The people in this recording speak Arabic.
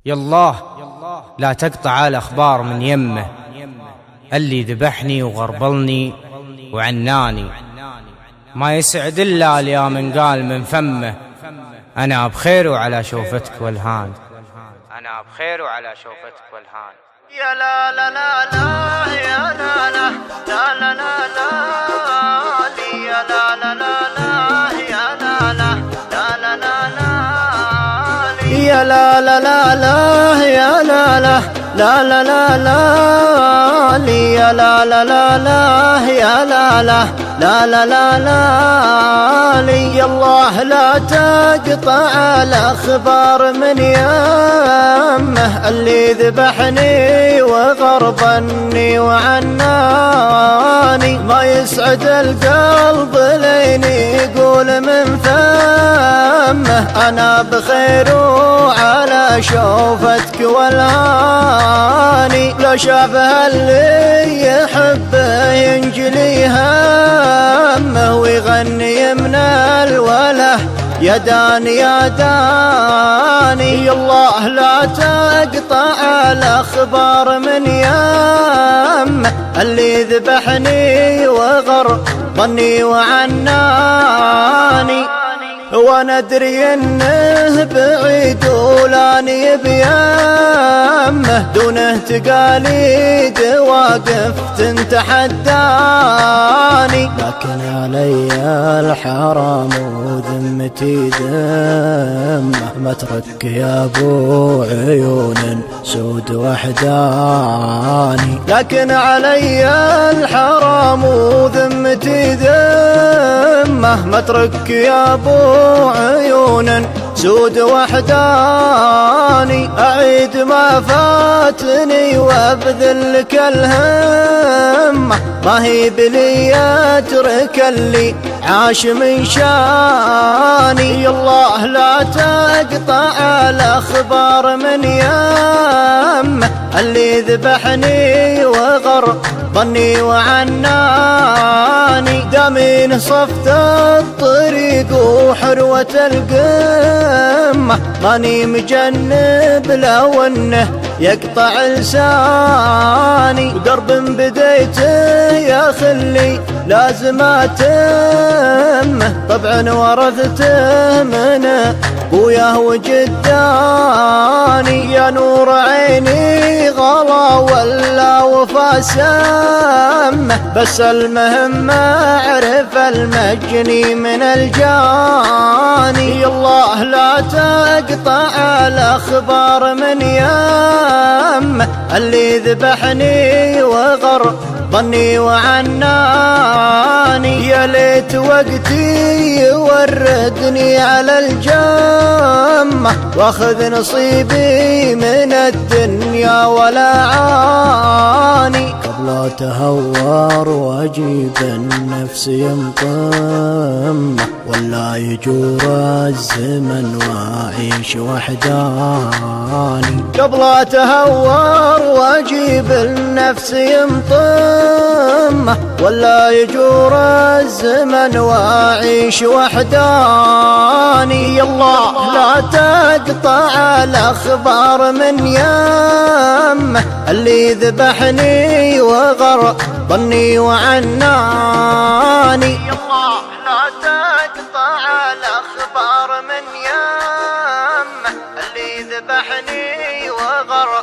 يالله لا تقطع الأخبار من يمه، اللي ذبحني وغربلني وعناني، ما يسعد إلا يا من قال من فمه أنا بخير وعلى شوفتك والهان، أنا بخير وعلى شوفتك والهان. يا لا لا لا لا يا لا لا لا لا لا لا يا لا لا لا لا يا لا لا لا لا لا لا يا لا لا لا لا يا لا لا لا لا لا لا يا لا لا لا لا يا لا لا لا لا لا لا يا الله لا تقطع الأخبار من يمه، اللي ذبحني وغربني وعناني، ما يسعد القلب لين يقول من فمه أنا بخير وعلى شوفتك والهاني. لو شافها اللي يحبه ينجلي همه ويغني من الوله يا داني يا داني. الله لا تقطع الأخبار من يمه، اللي ذبحني وغربني وعناني، وانا ادري انه بعيد ولاني بيمه، دونه تقاليد واقف تتحداني، لكن علي الحرام وذمتي ذمه، مترك يا ابو عيون سود وحداني، لكن علي الحرام وذمتي ذمه، مترك يا ابو عيون سود وحداني، أعيد ما فاتني وابذل لك الهمة، ما هي بلي أترك اللي عاش من شاني. الله لا تقطع الأخبار من يمه، اللي ذبحني وغربني وعناني، دامين صفت الطريق وحروة القمة، ماني مجنب لو انه يقطع لساني، ودرب بديته يا خلي لازم اتمه، طبعا ورثته من ابوياه وجداني، يا نور عيني غلا ولا وفا سمه، بس المهم اعرف المجني من الجاني. الله لا تقطع الأخبار من يمه، اللي ذبحني وغربني وعناني، يا ليت وقتي يوردني على الجمة، واخذ نصيبي من الدنيا ولا عاني، قبل اتهور واجيب النفس ينطمه، ولا يجور الزمن واعيش وحداني، قبل اتهور واجيب النفس ينطمه، ولا يجور الزمن واعيش وحداني. الله لا تقطع الأخبار من يمه، اللي ذبحني وغربني وعناني، الله لا تقطع الأخبار من يمه، اللي ذبحني وغربني